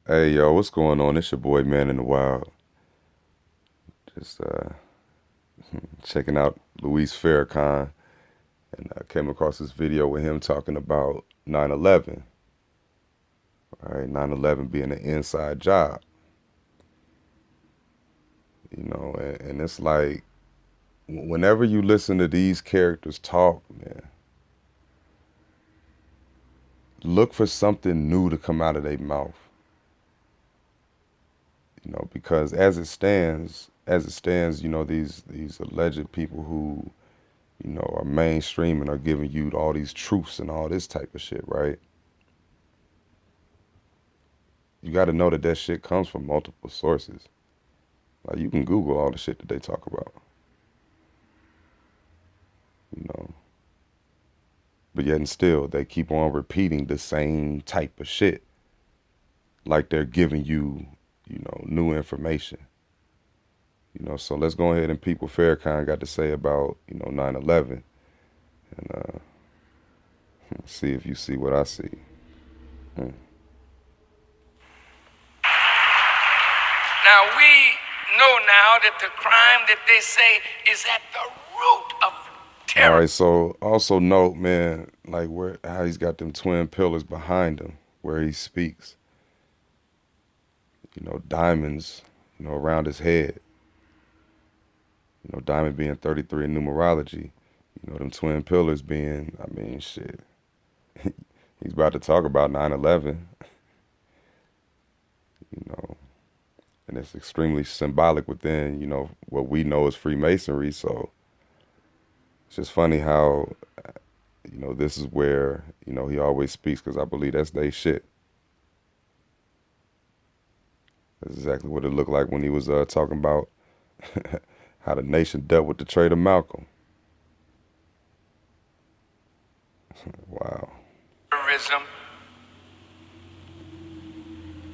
Hey yo, what's going on? It's your boy Man in the Wild. Just checking out Luis Farrakhan, and I came across this video with him talking about 9/11. Right, 9/11 being an inside job, and it's like whenever you listen to these characters talk, man, look for something new to come out of their mouth. Because as it stands, these alleged people who are mainstream and are giving you all these truths and all this type of shit, right? You got to know that that shit comes from multiple sources. Like you can Google all the shit that they talk about, you know. But yet and still, they keep on repeating the same type of shit, like they're giving you, new information. So let's go ahead and peep what Farrakhan got to say about, 9/11, and see if you see what I see. Hmm. Now we know now that the crime that they say is at the root of terror. All right, so also note, man, like how he's got them twin pillars behind him, where he speaks. Diamonds, around his head. Diamond being 33 in numerology. Them twin pillars being, I mean, shit. He's about to talk about 9/11, you know, and it's extremely symbolic within, what we know as Freemasonry. So it's just funny how, this is where, he always speaks because I believe that's they shit. That's exactly what it looked like when he was talking about how the nation dealt with the trade of Malcolm. Wow. Terrorism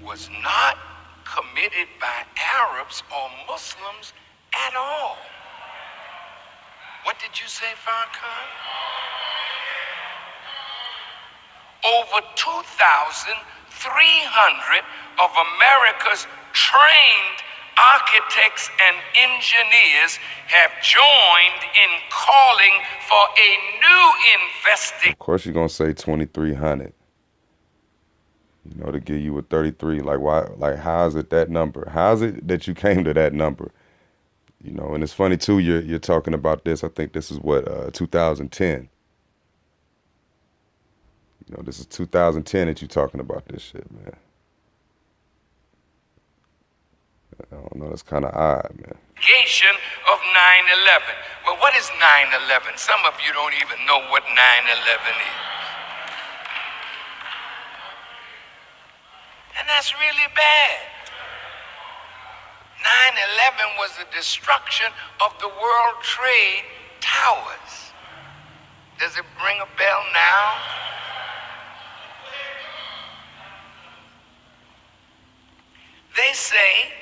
was not committed by Arabs or Muslims at all. What did you say, Farrakhan? Over 2,300 of America's trained architects and engineers have joined in calling for a new investigation. Of course you're gonna say 2,300. To give you a 33, like why? Like how is it that number? How is it that you came to that number? And it's funny too. You're talking about this. I think this is what 2010. This is 2010 that you're talking about this shit, man. I don't know. That's kind of odd, man. Of 9/11. Well, what is 9/11? Some of you don't even know what 9/11 is. And that's really bad. 9/11 was the destruction of the World Trade Towers. Does it ring a bell now? They say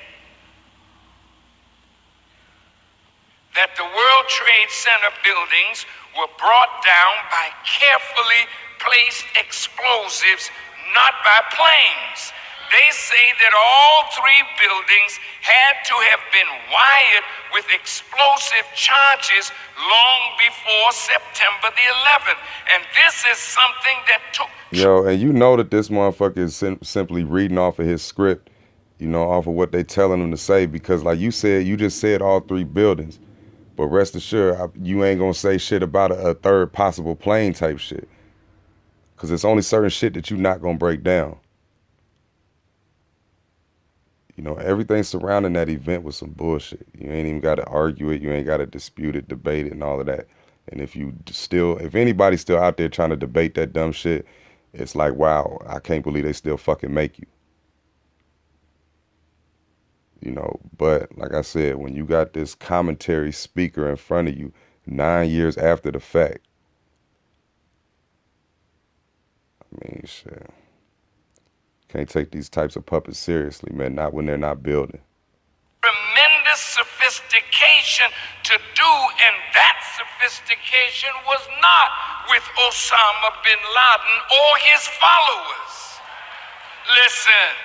that the World Trade Center buildings were brought down by carefully placed explosives, not by planes. They say that all three buildings had to have been wired with explosive charges long before September the 11th. And this is something that took... Yo, and you know that this motherfucker is simply reading off of his script, off of what they telling him to say, because like you said, you just said all three buildings. But rest assured, you ain't gonna say shit about a third possible plane type shit. Because it's only certain shit that you're not gonna break down. Everything surrounding that event was some bullshit. You ain't even got to argue it. You ain't got to dispute it, debate it, and all of that. And if anybody's still out there trying to debate that dumb shit, it's like, wow, I can't believe they still fucking make you. But like I said, when you got this commentary speaker in front of you 9 years after the fact, I mean, shit. Can't take these types of puppets seriously, man, not when they're not building. Tremendous sophistication to do, and that sophistication was not with Osama bin Laden or his followers. Listen,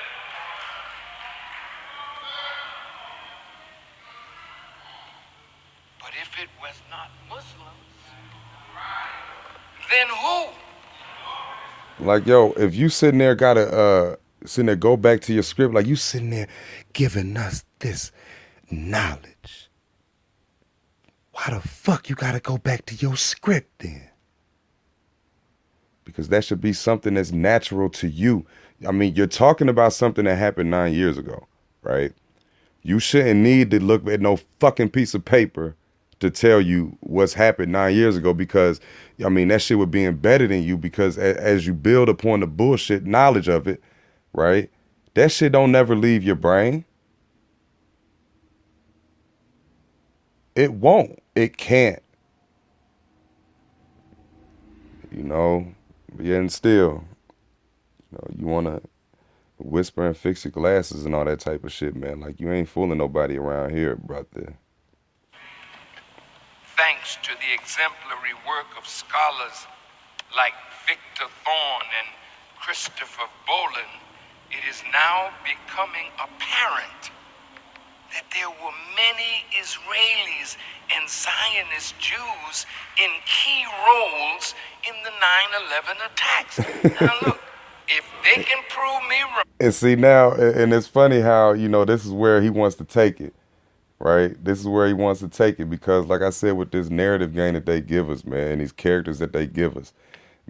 in who? Like, yo, if you sitting there sitting there, go back to your script, like you sitting there giving us this knowledge. Why the fuck you gotta go back to your script then? Because that should be something that's natural to you. I mean, you're talking about something that happened 9 years ago, right? You shouldn't need to look at no fucking piece of paper to tell you what's happened 9 years ago, because, I mean, that shit would be embedded in you, because as you build upon the bullshit knowledge of it, right? That shit don't never leave your brain. It won't. It can't. You know? Yeah, and still, you want to whisper and fix your glasses and all that type of shit, man. Like, you ain't fooling nobody around here, brother. Thanks to the exemplary work of scholars like Victor Thorne and Christopher Boland, it is now becoming apparent that there were many Israelis and Zionist Jews in key roles in the 9/11 attacks. Now look, if they can prove me wrong. And see now, and it's funny how, this is where he wants to take it, right? This is where he wants to take it, because like I said, with this narrative game that they give us, man, and these characters that they give us,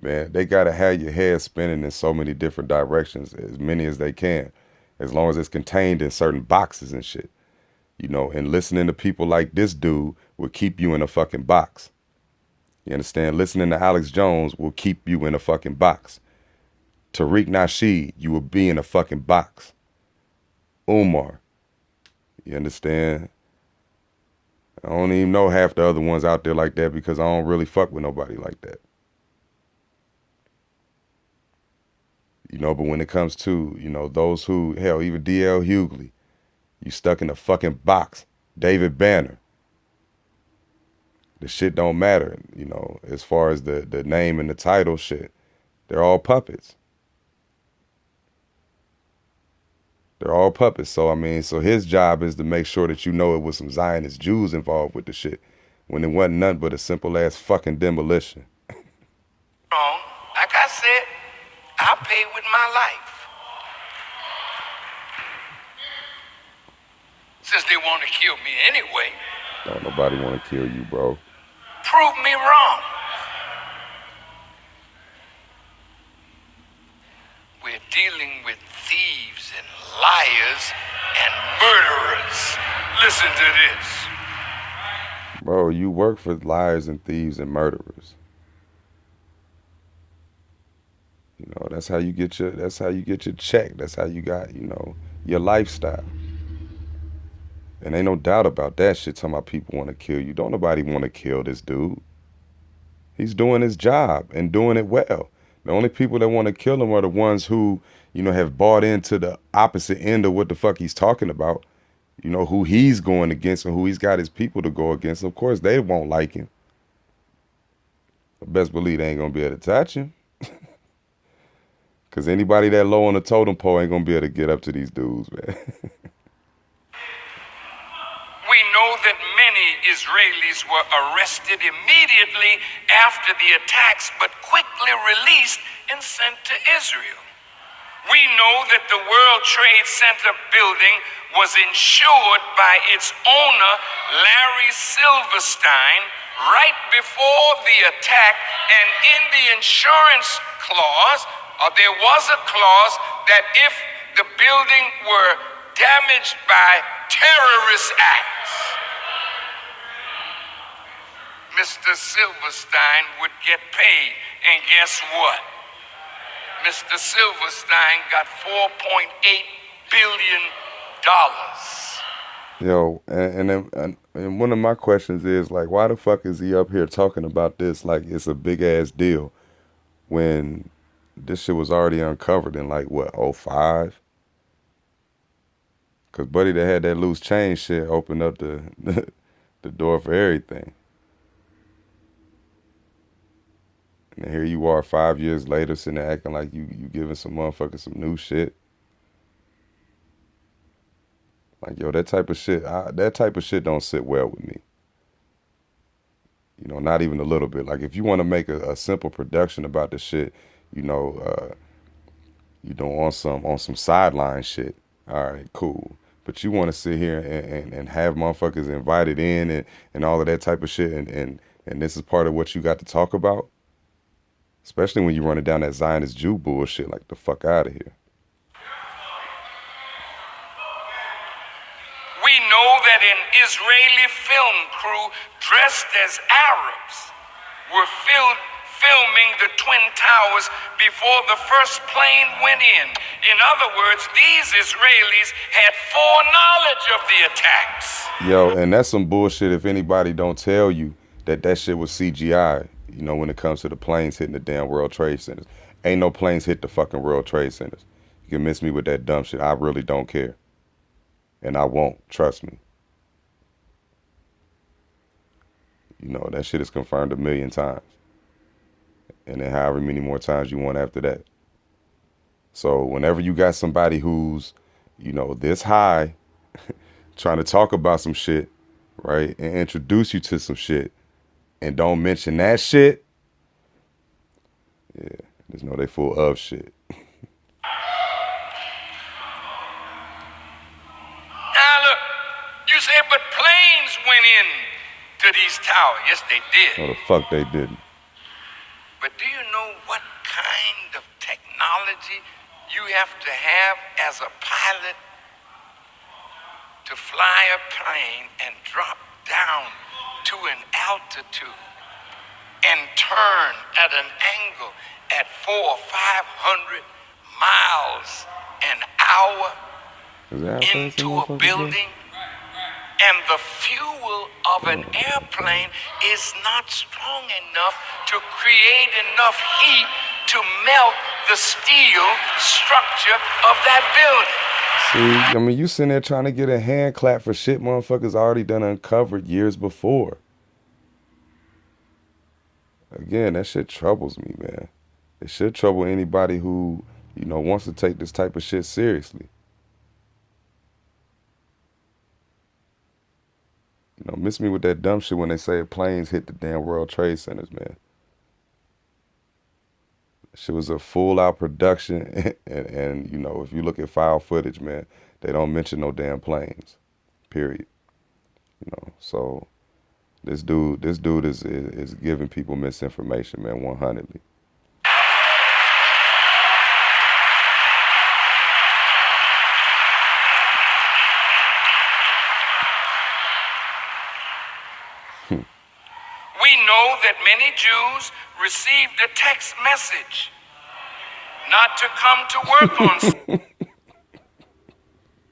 man, they got to have your head spinning in so many different directions, as many as they can, as long as it's contained in certain boxes and shit. And listening to people like this dude will keep you in a fucking box. You understand? Listening to Alex Jones will keep you in a fucking box. Tariq Nasheed, you will be in a fucking box. Umar, you understand? I don't even know half the other ones out there like that, because I don't really fuck with nobody like that. But when it comes to, those who, hell, even D.L. Hughley, you stuck in a fucking box. David Banner. The shit don't matter, as far as the name and the title shit. They're all puppets. They're all puppets. So, I mean, so his job is to make sure that it was some Zionist Jews involved with the shit, when it wasn't nothing but a simple ass fucking demolition. Wrong. Like I said, I pay with my life. Since they want to kill me anyway. Don't nobody want to kill you, bro. Prove me wrong. We're dealing with thieves and liars and murderers. Listen to this. Bro, you work for liars and thieves and murderers. That's how you get your check. That's how you got, your lifestyle. And ain't no doubt about that shit, talking about people want to kill you. Don't nobody want to kill this dude. He's doing his job and doing it well. The only people that want to kill him are the ones who, have bought into the opposite end of what the fuck he's talking about. Who he's going against and who he's got his people to go against. Of course, they won't like him. But best believe they ain't going to be able to touch him. Because anybody that low on the totem pole ain't going to be able to get up to these dudes, man. We know that many Israelis were arrested immediately after the attacks, but quickly released and sent to Israel. We know that the World Trade Center building was insured by its owner, Larry Silverstein, right before the attack, and in the insurance clause, there was a clause that if the building were damaged by terrorist acts, Mr. Silverstein would get paid. And guess what? Mr. Silverstein got $4.8 billion. Yo, and one of my questions is, like, why the fuck is he up here talking about this like it's a big ass deal when this shit was already uncovered in, like, what, 05? Because Buddy that had that loose change shit opened up the door for everything. And here you are 5 years later sitting there acting like you giving some motherfuckers some new shit. Like, yo, that type of shit don't sit well with me. You know, not even a little bit. Like if you want to make a simple production about the shit, you know, on some sideline shit. All right, cool. But you want to sit here and have motherfuckers invited in and all of that type of shit, and this is part of what you got to talk about, especially when you running down that Zionist Jew bullshit. Like the fuck out of here. We know that an Israeli film crew dressed as Arabs were filming the Twin Towers before the first plane went in. In other words, these Israelis had foreknowledge of the attacks. Yo, and that's some bullshit if anybody don't tell you that that shit was CGI, you know, when it comes to the planes hitting the damn World Trade Centers. Ain't no planes hit the fucking World Trade Centers. You can miss me with that dumb shit. I really don't care. And I won't, trust me. You know, that shit is confirmed 1,000,000 times. And then however many more times you want after that. So whenever you got somebody who's, you know, this high, trying to talk about some shit, right, and introduce you to some shit, and don't mention that shit, yeah, just know they full of shit. Now look, you say, but planes went in to these towers. Yes, they did. No, the fuck they didn't. But do you know what kind of technology you have to have as a pilot to fly a plane and drop down to an altitude and turn at an angle at 400 or 500 miles an hour into a building? And the fuel of an airplane is not strong enough to create enough heat to melt the steel structure of that building. See, I mean, you sitting there trying to get a hand clap for shit motherfuckers already done uncovered years before. Again, that shit troubles me, man. It should trouble anybody who, you know, wants to take this type of shit seriously. You know, miss me with that dumb shit when they say planes hit the damn World Trade Centers, man. Shit was a full out production, and you know, if you look at file footage, man, they don't mention no damn planes. Period. You know, so this dude is giving people misinformation, man, 100%. We know that many Jews received a text message not to come to work on.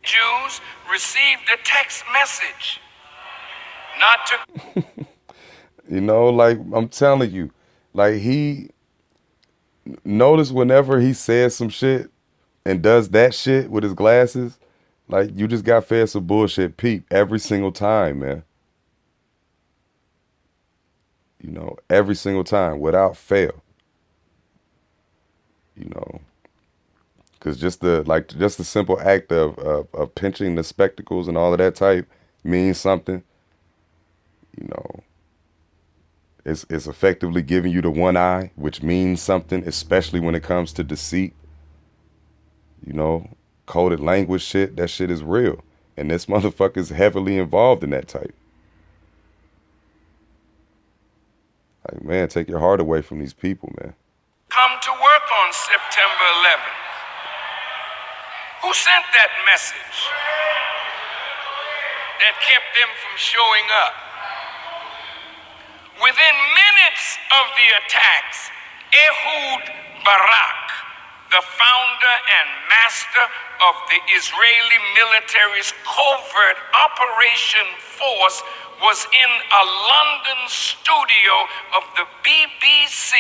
Jews received a text message not to. You know, like I'm telling you, like he notice whenever he says some shit and does that shit with his glasses, like you just got fed some bullshit peep every single time, man. You know, every single time, without fail. You know, because just the simple act of pinching the spectacles and all of that type means something. You know, it's effectively giving you the one eye, which means something, especially when it comes to deceit. You know, coded language shit, that shit is real. And this motherfucker's heavily involved in that type. Like, man, take your heart away from these people, man. Come to work on September 11th. Who sent that message that kept them from showing up? Within minutes of the attacks, Ehud Barak, the founder and master of the Israeli military's covert operation force, was in a London studio of the BBC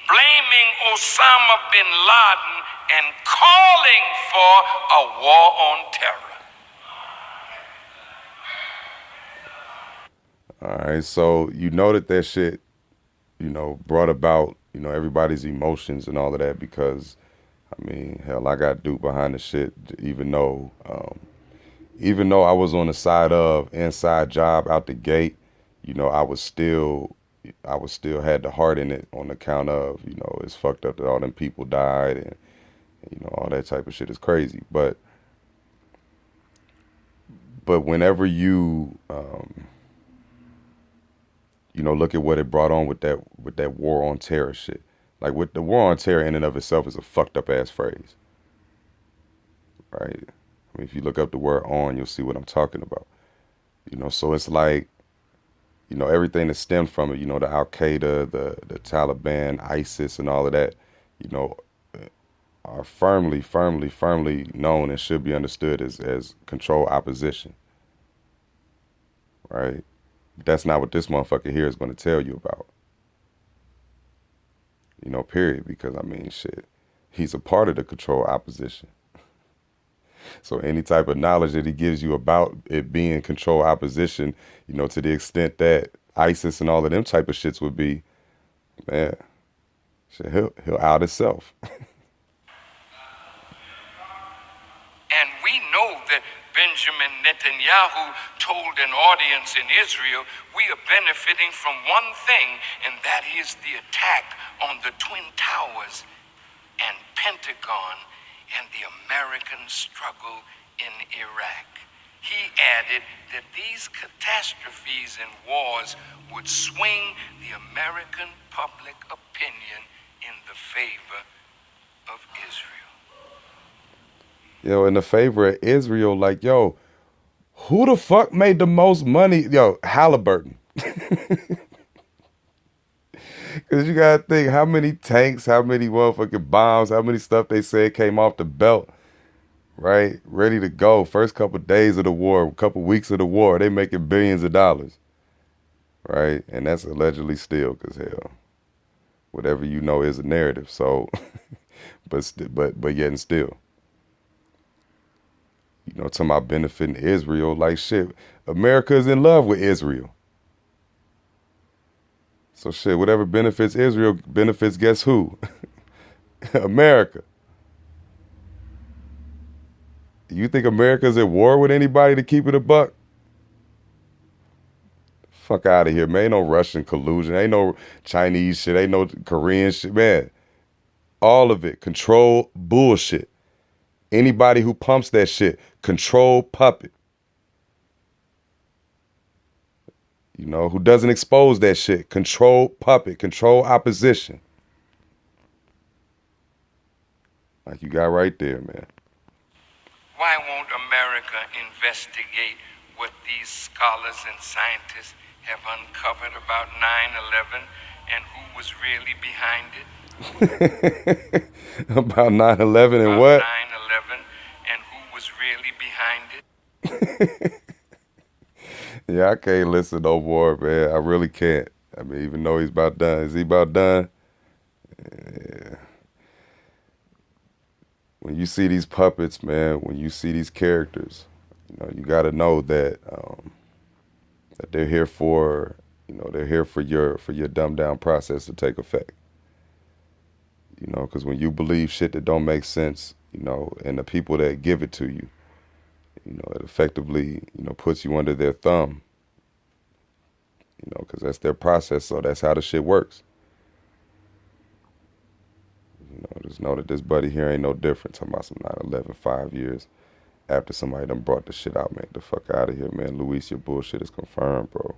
blaming Osama bin Laden and calling for a war on terror. All right, so you know that shit, you know, brought about, you know, everybody's emotions and all of that because, I mean, hell, I got Duke behind the shit, even though I was on the side of inside job out the gate, you know, I was still, I was still had the heart in it on account of, you know, it's fucked up that all them people died and you know, all that type of shit is crazy. But whenever you you know, look at what it brought on with that war on terror shit. Like with the war on terror in and of itself is a fucked up ass phrase, right? I mean, if you look up the word on, you'll see what I'm talking about. You know, so it's like, you know, everything that stemmed from it, you know, the Al Qaeda, the Taliban, ISIS, and all of that, you know, are firmly known and should be understood as controlled opposition, right? That's not what this motherfucker here is going to tell you about, you know, period. Because I mean, shit, he's a part of the controlled opposition. So any type of knowledge that he gives you about it being controlled opposition, you know, to the extent that ISIS and all of them type of shits would be, man, shit, he'll out himself. And we know that Benjamin Netanyahu told an audience in Israel, we are benefiting from one thing, and that is the attack on the Twin Towers and Pentagon and the American struggle in Iraq. He added that these catastrophes and wars would swing the American public opinion in the favor of Israel. Yo, in the favor of Israel, like, yo, who the fuck made the most money? Yo, Halliburton. Because you got to think how many tanks, how many motherfucking bombs, how many stuff they said came off the belt, right? Ready to go. First couple of days of the war, couple weeks of the war, they making billions of dollars, right? And that's allegedly still, because hell, whatever you know is a narrative. So, but yet and still. You know, talking about benefiting Israel, like shit. America's in love with Israel. So shit, whatever benefits Israel benefits guess who? America. You think America's at war with anybody to keep it a buck? Fuck out of here, man. Ain't no Russian collusion. Ain't no Chinese shit. Ain't no Korean shit, man. All of it. Control bullshit. Anybody who pumps that shit, control puppet. You know, who doesn't expose that shit, control puppet, control opposition. Like you got right there, man. Why won't America investigate what these scholars and scientists have uncovered about 9/11 and who was really behind it? About 9/11 and what? 9/11 and who was really behind it? Yeah, I can't listen no more, man. I really can't. I mean, even though he's about done. Is he about done? Yeah. When you see these puppets, man, when you see these characters, you know, you got to know that that they're here for, you know, they're here for your dumbed down process to take effect. You know, because when you believe shit that don't make sense, you know, and the people that give it to you, you know, it effectively, you know, puts you under their thumb, you know, because that's their process. So that's how the shit works. You know, just know that this buddy here ain't no different. Talking about some 9/11 5 years after somebody done brought the shit out, man. Get the fuck out of here, man. Luis, your bullshit is confirmed, bro.